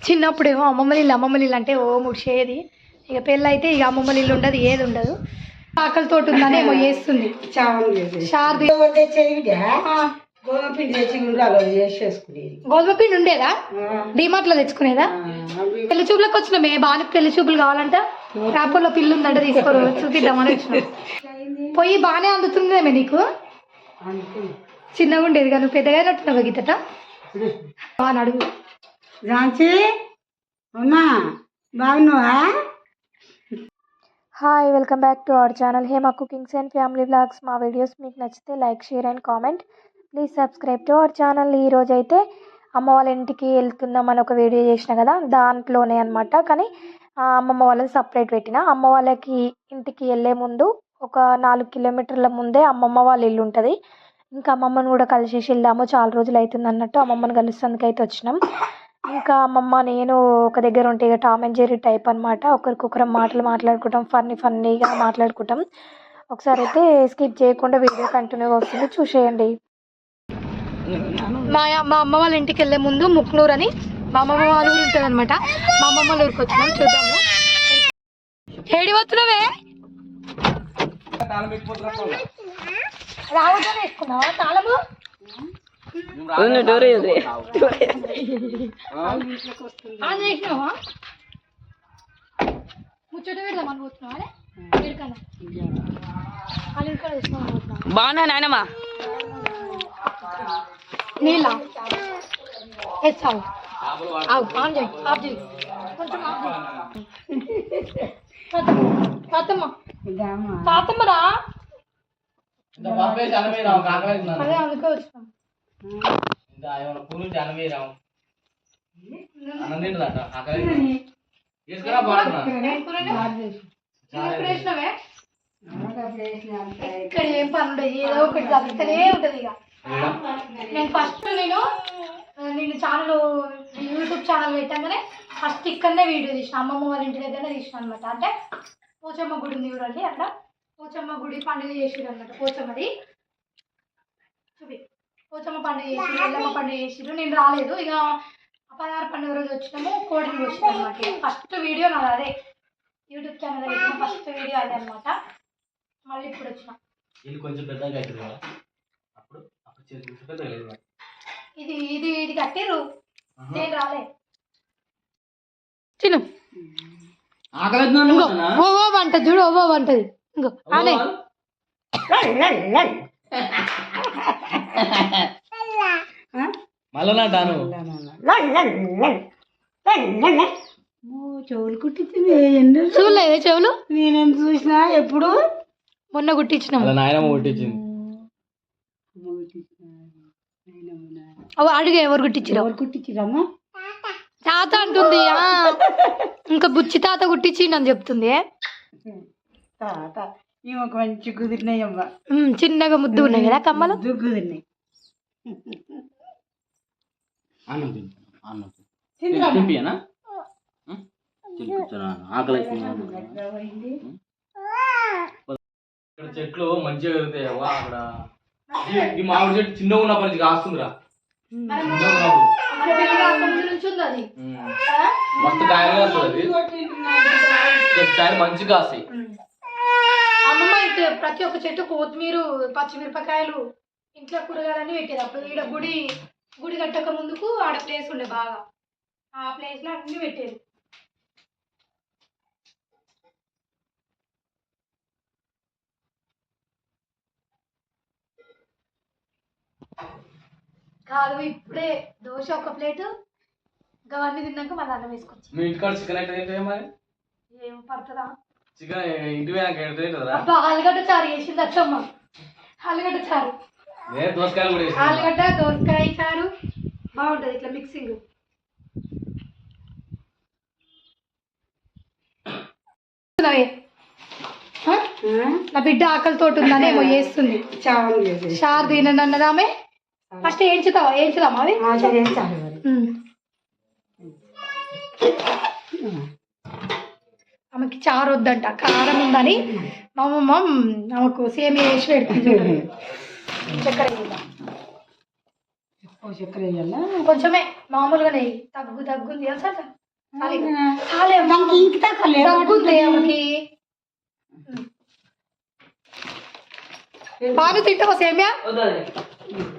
చిన్నప్పుడేమో అమ్మమ్మ ఇల్లు అంటే ఓ ముడిచేది. ఇక పెళ్ళి అయితే ఇక అమ్మమ్మ ఇల్లు ఉండదు, ఏది ఉండదు. ఆకలితో ఉందని ఏమో చేస్తుంది. గోధుమ పిండి ఉండేదా? డిమార్ట్ లో తెచ్చుకునేదా? పెళ్లి చూపులకు వచ్చినామే బాగా పెళ్లి చూపులు కావాలంట. రాపూర్లో పిల్లు ఉందంట, తీసుకోరు చూపిద్దామని వచ్చిన. పొయ్యి బాగానే అందుతుందేమే నీకు? చిన్నగా ఉండేది కానీ నువ్వు పెద్దగా అయినట్టున్నావు గీతట. బాగా అడుగు. Hi, welcome back to our channel Hema cookings and family vlogs. మా వీడియోస్ మీకు నచ్చితే like, share and comment. Please subscribe to our channel. ఈరోజు అయితే అమ్మ వాళ్ళ ఇంటికి వెళ్తున్నామని ఒక వీడియో చేసిన కదా, దాంట్లోనే అనమాట. కానీ అమ్మమ్మ వాళ్ళని సపరేట్ పెట్టిన. అమ్మ వాళ్ళకి ఇంటికి వెళ్ళే ముందు ఒక 4 కిలోమీటర్ల ముందే అమ్మమ్మ వాళ్ళ ఇల్లు ఉంటుంది. ఇంకా అమ్మమ్మని కూడా కలిసేసి వెళ్దాము, చాలా రోజులు అవుతుంది అన్నట్టు అమ్మమ్మని కలుస్తానికైతే వచ్చినాం. ఇంకా అమ్మమ్మ నేను ఒక దగ్గర ఉంటే ఇక టామ్ అండ్ జెర్రీ టైప్ అనమాట. ఒకరికొకరం మాటలు మాట్లాడుకుంటాం, ఫన్నీగా మాట్లాడుకుంటాం. ఒకసారి అయితే స్కిప్ చేయకుండా వీడియో కంటిన్యూగా వస్తుంది, చూసేయండి. మా అమ్మ వాళ్ళ ఇంటికి వెళ్ళే ముందు ముక్నూరు అని మా అమ్మమ్మ వాళ్ళ ఊరు ఉంటుంది అనమాట. మా అమ్మమ్మ వాళ్ళ ఊరికి వచ్చినాం, చూద్దాము. ఏడి పోతున్నావే? రావద్దని వేసుకున్నావా తాళము? ముచ్చట పెడదామని పోతున్నావా? బాగున్నా నాయనమ్మా. నీళ్ళ వేస్తావు? ఆన్ చేయి, ఆఫ్ చేయి, కొంచెం ఆఫ్ చేయి. తాతమ్మరా అదే అందుకే వచ్చినాం. ఇక్కడ ఏం పని ఉండదు, ఏదో ఒకటి జరుగుతూనే ఉంటది. ఇక నేను ఫస్ట్ నేను ఛానల్ యూట్యూబ్ ఛానల్ పెట్టాగానే ఫస్ట్ ఇక్కడనే వీడియో తీసిన, అమ్మమ్మ వాళ్ళ ఇంటి దగ్గరనే తీసిన అనమాట. అంటే పోచమ్మ గుడి ఉంది చూడండి, అక్కడ పోచమ్మ గుడి పండుగ చేసిరు అనమాట. పోచమ్మది చూపి, పోచమ్మ పండుగ చేసిరు, ఎల్లమ్మ పండుగ చేసిరు. నేను రాలేదు. ఇక 16 పండుగ రోజు వచ్చినాము, కోడిని వచ్చినాం అనమాట. ఫస్ట్ వీడియో నాది అదే, యూట్యూబ్ ఛానల్ పెట్టిన ఫస్ట్ వీడియో అదే అనమాట. మళ్ళీ ఇప్పుడు వచ్చిన ఇది కట్టిర్రు, నేను రాలే. తిను ఓవో వంట చూడు, ఓవో వంటది. ఇంకో అనే చెవులు కుట్టించింది. చూడలేదే చెవులు? నేనేం చూసినా ఎప్పుడు, మొన్న కుట్టించినాం. అడుగు ఎవరు కుట్టించారు? ఎవరు కుట్టించిరమ్మా? తాత అంటుంది. ఇంకా బుచ్చి తాత కుట్టించిండు అని చెప్తుంది. తాత ఒక మంచి కుదిరినాయి అమ్మ, చిన్నగా ముద్దు ఉన్నాయి కదా కమ్మలు, కుదిరినాయి. చెట్లు మంచిగా పెరుగుతాయి. అక్కడ ఈ మామిడి చెట్టు చిన్నగా ఉన్నప్పటి నుంచి కాస్తుందిరా, మస్తు కాయలు కాస్తుంది. మంచిగా కాస్తాయి. అమ్మమ్మ ఇంట్లో ప్రతి ఒక్క చెట్టు కొత్తిమీర, పచ్చిమిరపకాయలు, ఇంట్లో కూరగాయలన్నీ పెట్టేది. అప్పుడు ఈడ గుడి కట్టక ముందుకు ఆడ ప్లేస్ ఉండే బాగా, ఆ ప్లేస్ లో అన్ని పెట్టేది. కాదు ఇప్పుడే దోశ ఒక ప్లేటు, ఇంకా అవన్నీ తిన్నాక మళ్ళీ అన్నం వేసుకొచ్చి. మీ ఇంటికాడ చికెన్ అయితే మరి ఏం పడుతుందా చికెన్? ఇంటి అబ్బా ఆలుగడ్డ చారు చేసింది అచ్చమ్మ. ఆలుగడ్డ చారు, ఆలుగడ్డ దోసకాయ చారు బాగుంటది, ఇట్లా మిక్సింగ్. నా బిడ్డ ఆకలితో ఉందని ఏమో చేస్తుంది. చారు తినండి అన్నది ఆమె. ఫస్ట్ ఏంచుదామా అవి? ఆమెకి చారు వద్దంట, కారం ఉందని మా అమ్మమ్మ ఆమెకు సేమియా వేసి పెడుతుంది. చక్కెర ఓ చక్కెర వేయాలా కొంచెమే మామూలుగా నెయ్యి దగ్గుంది అసలు దానికి ఇంక తక్కువ లేదు. దగ్గుంది ఆమెకి. బాను తింటావా సేమ్యా?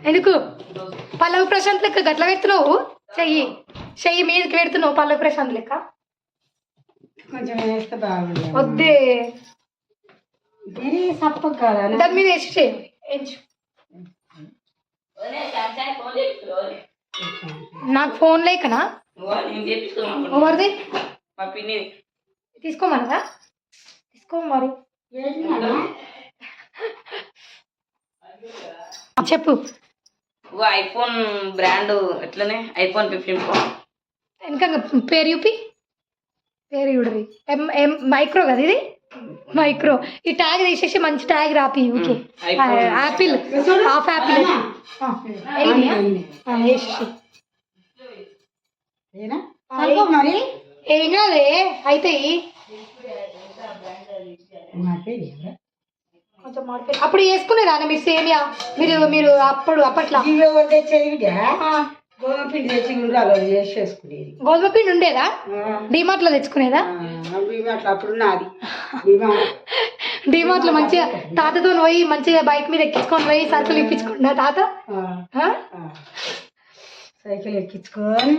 ఎందుకు పల్లవి ప్రశాంత్ లెక్క గట్ల పెడుతున్నావు? చెయ్యి మీదకి పెడుతున్నావు పల్లవి ప్రశాంత్ లెక్క. కొంచెం వేస్తే బాగుంది. వద్దే వేరే సప్ప కదా దాని మీద వేసి చేయండి. నాకు ఫోన్ లేకనా? ఎవరిది తీసుకోమన్నదా? తీసుకో మరి. చెప్పు. ఐఫోన్ బ్రాండ్ ఎట్లనే ఐఫోన్ 15 Pro. ఇంకా పేరు చూపి. పేరు చూడరి. మైక్రో కదా ఇది? మైక్రో. ఈ ట్యాగ్ తీసేసి మంచి ట్యాగ్ రాపి. ఓకే యాపిల్ హాఫ్ యాపిల్ మరి ఏం కాదే అవుతాయి. కొంచెం మాడిపోయి అప్పుడు వేసుకునేదా మీరు సేమియా? మీరు అప్పట్లో గోధుమ పిండి తెచ్చి ఉండాలి చేసేసుకునేది. గోధుమ పిండి ఉండేదా? డిమార్ట్ లో తెచ్చుకునేదా? అప్పుడు నాది డిమార్ట్ లో మంచిగా తాతతో పోయి మంచిగా బైక్ మీద ఎక్కించుకొని పోయి సరుకులు ఇప్పించుకున్నా తాత. సైకిల్ ఎక్కించుకొని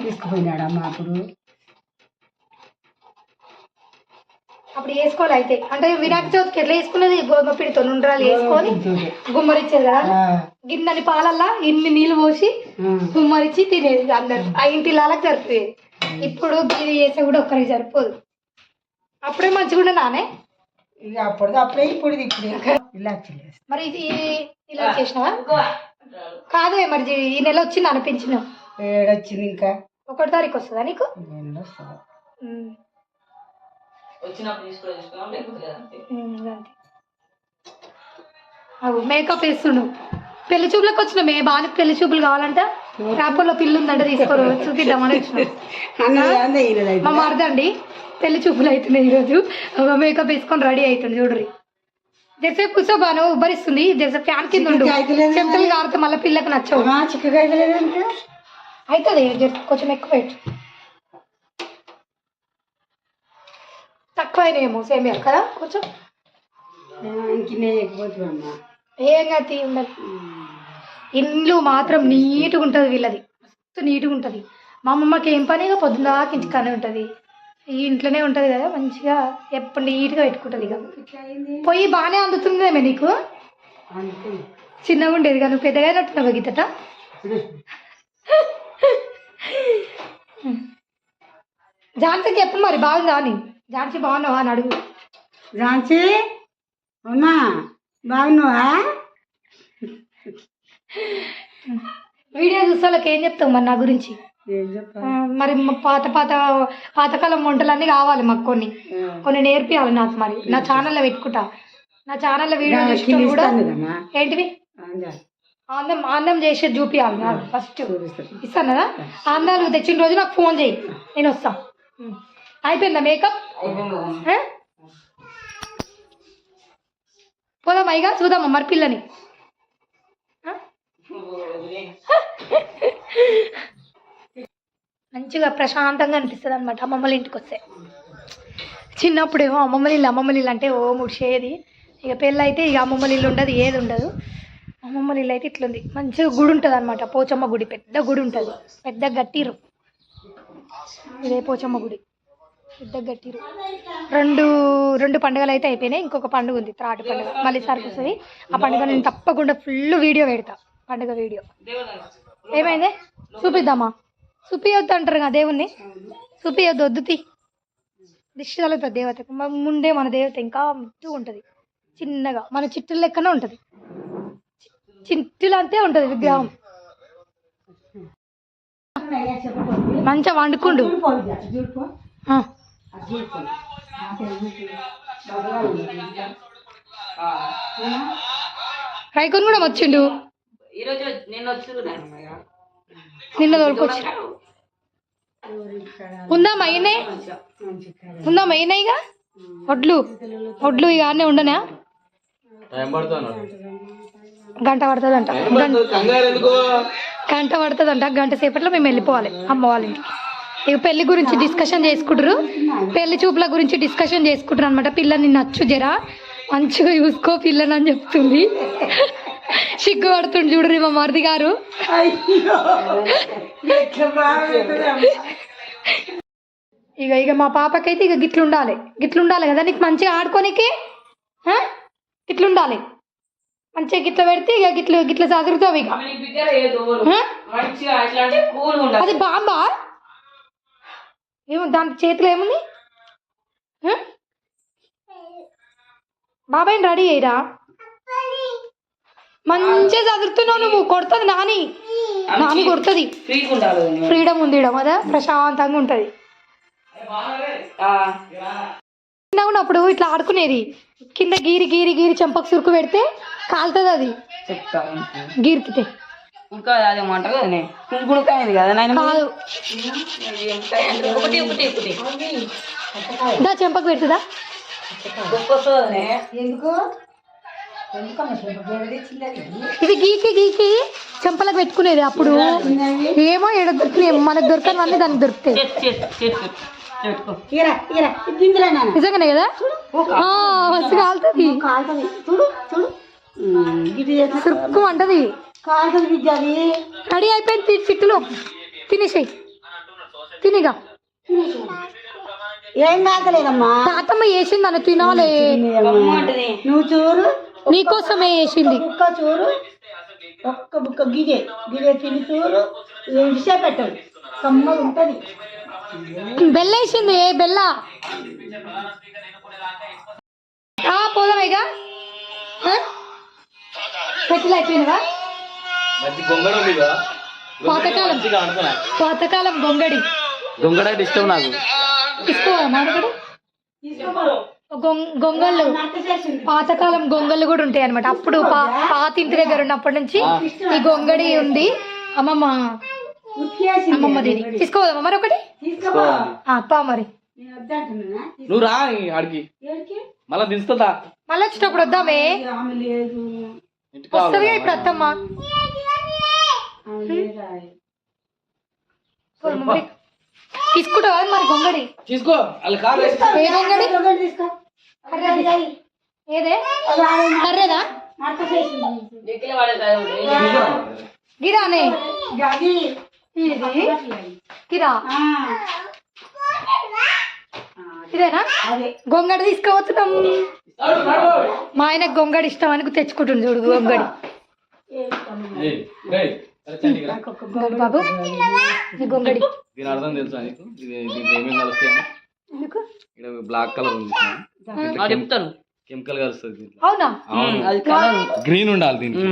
తీసుకుపోయినాడమ్మా. అప్పుడు వేసుకోవాలి. అయితే అంటే వినాయక చవితికి ఎట్లా వేసుకునేది? గోధుమ పిండితో నుండ్రాలు వేసుకొని గుమ్మరిచ్చేది కదా. గిన్నెని పాలల్లా ఇన్ని నీళ్ళు పోసి గుమ్మరిచ్చి తినేది అందరు. ఆ ఇంటి లాలకు సరిపోయేది. ఇప్పుడు ఇది చేస్తే కూడా ఒక్కరికి సరిపోదు. అప్పుడే మంచిగా ఉండే నానే. ఇక అప్పుడే ఇప్పుడు ఇలా మరి ఇది ఇలా చేసినావా? కాదే మరి ఈ నెల వచ్చింది అనిపించిన. ఏడొచ్చింది ఇంకా 1వ తారీఖు వస్తుందా నీకు? మేకప్ వేస్తుండు. పెళ్లి చూపులకు వచ్చినామే. బాగా పెళ్లి చూపులు కావాలంట. పేపర్లో పిల్లు ఉందంటే తీసుకోరు చూపిద్దామని వచ్చినాం. మా మరదండి పెళ్లి చూపులు అవుతున్నాయి ఈరోజు. మేకప్ వేసుకొని రెడీ అవుతుంది చూడరి. జెర్సేపు కూర్చోబాను ఉబ్బరిస్తుంది. జెర్సేపు ఫ్యాన్ కింద ఉండు. చెంతలు కారుతా మళ్ళీ పిల్లకి నచ్చవు. చిక్కగా అవుతుంది కొంచెం ఎక్కువ పెట్టు. తక్కువైనాయేమో సేమియా కదా కొంచెం. ఏం కాదు ఉండదు. ఇండ్లు మాత్రం నీట్గా ఉంటుంది వీళ్ళది. మస్తు నీట్గా ఉంటుంది. మా అమ్మమ్మకి ఏం పనిగా పొద్దుదాకా ఇంటికానే ఉంటుంది. ఈ ఇంట్లోనే ఉంటుంది కదా మంచిగా ఎప్పుడు నీట్గా పెట్టుకుంటుంది. ఇక పొయ్యి బాగానే అందుతుందేమే నీకు? చిన్నగా ఉండేది కదా. నువ్వు పెద్దగా అయినట్టున్నావు గీతట. ఝాన్సీకి చెప్పు మరి బాగుందా అని. ఝాన్సీ బాగున్నావా అని అడుగు. ఝాన్సీ అమ్మా బాగున్నావా? వీడియో చూసేవాళ్ళకి ఏం చెప్తావు మరి నా గురించి? మరి పాతకాలం వంటలన్నీ కావాలి మాకు. కొన్ని నేర్పియాలి నాకు. మరి నా ఛానల్లో పెట్టుకుంటా. నా ఛానల్లో వీడియో చూసి కూడా ఏంటివి ఆందం చేసేది చూపియాలి. ఫస్ట్ ఇస్తాను కదా. ఆందాలు తెచ్చిన రోజు నాకు ఫోన్ చేయి, నేను వస్తా. అయిపోయిందా మేకప్? పోదామా ఇక చూద్దామా మరి పిల్లని. మంచిగా ప్రశాంతంగా అనిపిస్తుంది అనమాట అమ్మమ్మల ఇంటికి వస్తే. చిన్నప్పుడేమో అమ్మమ్మల ఇల్లు అంటే ఓ ముడిచేది. ఇక పెళ్ళి అయితే ఇక అమ్మమ్మల ఇల్లు ఉండదు, ఏది ఉండదు. అమ్మమ్మల ఇల్లు అయితే ఇట్లుంది. మంచిగా గుడి ఉంటుంది అనమాట. పోచమ్మ గుడి, పెద్ద గుడి ఉంటుంది. పెద్ద గట్టిరు. ఇదే పోచమ్మ గుడి, పెద్ద గట్టిరు. రెండు పండుగలు అయితే అయిపోయినాయి. ఇంకొక పండుగ ఉంది, త్రాటి పండుగ. మళ్ళీ సరిపోతుంది. ఆ పండుగ నేను తప్పకుండా ఫుల్ వీడియో పెడతా. పండుగ వీడియో. ఏమైంది చూపిద్దామా? చూపియొద్దు అంటారు కదా దేవుణ్ణి. చూపియొద్దు, వద్దుతి. దిష్టి తగులుతుంది దేవతకు. ముందే మన దేవత ఇంకా ముద్దుగా ఉంటుంది. చిన్నగా మన చిట్టుల లెక్కనే ఉంటుంది. చిట్టులు అంతే ఉంటుంది విగ్రహం. మంచిగా వండుకుండు. రైకోన్ కూడా వచ్చిండు. నిన్న తోలుకొచ్చి ఉందా మైనాయిగా ఒడ్లు ఇక అన్నీ ఉండనా? గంట పడుతుందంట. కంగారు ఎందుకు? గంట పడుతుందంట. గంట సేపట్లో మేము వెళ్ళిపోవాలి అమ్మ వాళ్ళ ఇంటికి. ఇక పెళ్లి గురించి డిస్కషన్ చేసుకుంటారు, పెళ్లి చూపుల గురించి డిస్కషన్ చేసుకుంటారు అనమాట. పిల్లని నచ్చు జరా మంచిగా చూసుకో పిల్లని అని చెప్తుంది. సిగ్గుపడుతుంది చూడరు మా మరిది గారు. ఇక మా పాపకైతే ఇక గిట్లుండాలి కదా నీకు మంచిగా ఆడుకోనికి. గిట్లుండాలి మంచిగా గిట్ల పెడితే ఇక గిట్ల చదువుతావు. ఇక అది బాంబా ఏమో దాని చేతిలో ఏముంది. బాబాయ్ రెడీ అయ్యిరా, మంచిగా చదువుతున్నావు నువ్వు. కొడుతుంది నాని కొడుతుంది. ఫ్రీడమ్ ఉంది కదా, ప్రశాంతంగా ఉంటుంది. ఉన్నప్పుడు ఇట్లా ఆడుకునేది కింద గీరి గీరి గీరి చెంపకు సురుకు పెడితే కాలుతుంది. అది గీరికితే ఇంకా అదేమంటారు కదా కుంకుడుకాయది కదా నాయన కాదు, దా చెంపకు పెడుతుందా. ఎందుకు ఇది గీకి గీకి చెంపలకు పెట్టుకునేది అప్పుడు. ఏమో ఏడ దొరికినాయి, మనకు దొరకనివన్నీ దానికి దొరుకుతాయి. నిజంగానే కదా, మస్తు కాలుతుంది. సురుక్కు అంటది. రెడీ అయిపోయింది చిట్టులో, తినేసేయి. తినిగా ఏం కాకలేదమ్మా, తాతమ్మ వేసింది అన్న తినాలే. నువ్వు చూడు నీకోసమే వేసింది. బుక్క చూడు, ఒక్క బుక్క గిదే తిని చూడు, విషయ పెట్టదు కమ్మగా ఉంటది. బెల్ల వేసింది, బెల్ల. పోదామేగా పెట్టిలు అయిపోయినవా. పాతకాలం గొంగడి ఇష్టం నాకు. తీసుకోవా మామిడి గొంగళ్ళు. పాతకాలం గొంగళ్ళు కూడా ఉంటాయి అనమాట. అప్పుడు పాత ఇంటి దగ్గర ఉన్నప్పటి నుంచి ఈ గొంగడి ఉంది. అమ్మమ్మ దీని తీసుకోవద్దమ్మా మరి ఒకటి పా. మరి నువ్వు రా ఆడికి, మళ్ళీ దించుతుందా. మళ్ళీ వచ్చినప్పుడు వద్దామే. వస్తుంది ఇప్పుడు అత్తమ్మ. తీసుకుంటావా మరి గొంగడి? తీసుకో. ఏ గొంగడి? ఏదే కర్రేదా గిరానే గిరా ఇదేనా గొంగడి తీసుకోవచ్చున్నాం. మా ఆయనకు గొంగడి ఇష్టం అని తెచ్చుకుంటుంది చూడు గొంగడి. బాబు గొంగడి దీని అర్థం తెలుసా నీకు? ఏమేమి కలుస్తాయి? బ్లాక్ కలర్ ఉంది, కెమికల్ కలుస్తుంది. అవునా? గ్రీన్ ఉండాలి దీనికి.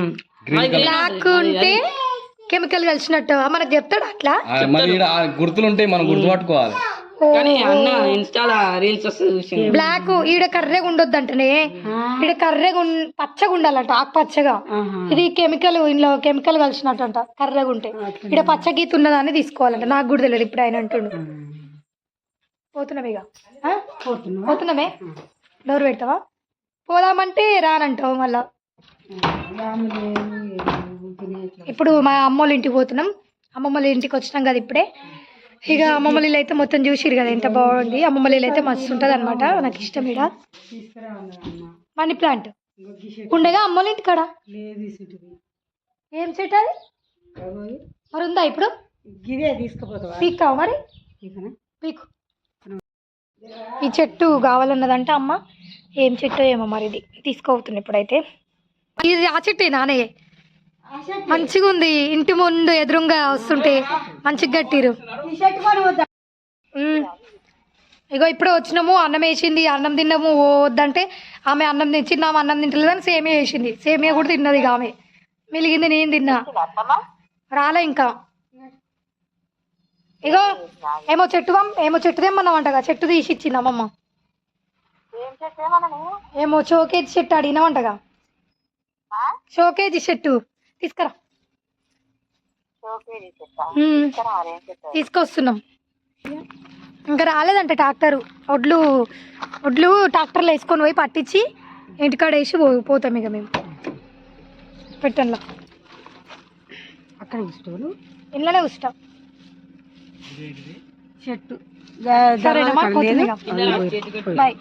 బ్లాక్ ఉంటే కెమికల్ కలిసినట్టు మనకు చెప్తాడు అట్లా. మరి గుర్తులు ఉంటాయి, మనం గుర్తుపట్టుకోవాలి. ఇన్స్టాలా రీల్స్ వస్తుంది. బ్లాక్ ఈడ కర్రెగా ఉండొద్దు అంటనే, ఈడ కర్రెగా పచ్చగా ఉండాలంట, ఆకు పచ్చగా. ఇది కెమికల్, ఇంట్లో కెమికల్ కలిసినట్టు అంట. కర్రెగా ఉంటే ఈడ పచ్చ గీత ఉన్నదాన్ని తీసుకోవాలంట. నాకు కూడా తెలియదు, ఇప్పుడు ఆయన అంటుండు. పోతున్నామే ఇక, పోతున్నామే. డోర్ పెడతావా? పోదామంటే రానంటావు మళ్ళా. ఇప్పుడు మా అమ్మోళ్ళ ఇంటికి పోతున్నాం. అమ్మమ్మల ఇంటికి వచ్చినాం కదా ఇప్పుడే. ఇక అమ్మమ్మల ఇల్లు అయితే మొత్తం చూసిరు కదా ఎంత బాగుంది. అమ్మమ్మల ఇల్లు అయితే మస్తు ఉంటుంది అనమాట, నాకు ఇష్టం. ఇక్కడ మనీ ప్లాంట్ ఉండగా అమ్మోళ్ళ ఇంటి కాడ ఏం చెట్టు అది మరి ఉందా ఇప్పుడు? పీక్తావా మరి? పీకు. ఈ చెట్టు కావాలన్నదంట అమ్మ. ఏం చెట్టు ఏమో మరి, ఇది తీసుకోవుతుంది ఇప్పుడైతే. ఇది ఆ చెట్టే నానే, మంచిగా ఉంది. ఇంటి ముందు ఎదురుగా వస్తుంటే మంచిగా కట్టిరు. ఇగో ఇప్పుడే వచ్చినాము, అన్నం వేసింది, అన్నం తిన్నాము. వద్దంటే ఆమె అన్నం తిన్న ఆమె అన్నం తింటలేదని సేమియా వేసింది. సేమియా కూడా తిన్నది ఇక ఆమె. మిలిగింది నేను తిన్నా. రాలే ఇంకా. ఇగో ఏమో చెట్టు తెమ్మన్నామంటగా, చెట్టు తీసి ఇచ్చింది అమ్మమ్మ. ఏమో షోకేజ్ చెట్టు అడిగినామంటగా. షోకేజ్ చెట్టు తీసుకురా. తీసుకొస్తున్నాం. ఇంకా రాలేదంట ట్రాక్టరు. ఒడ్లు ట్రాక్టర్లో వేసుకొని పోయి పట్టించి ఇంటికాడ వేసి పోతాం ఇక మేము. పెట్టండి అక్కడ కూర్చోను ఇంట్లోనే కూర్చుంటా చెట్టు సరేనమ్మా, పోతుంది ఇక. బాయ్.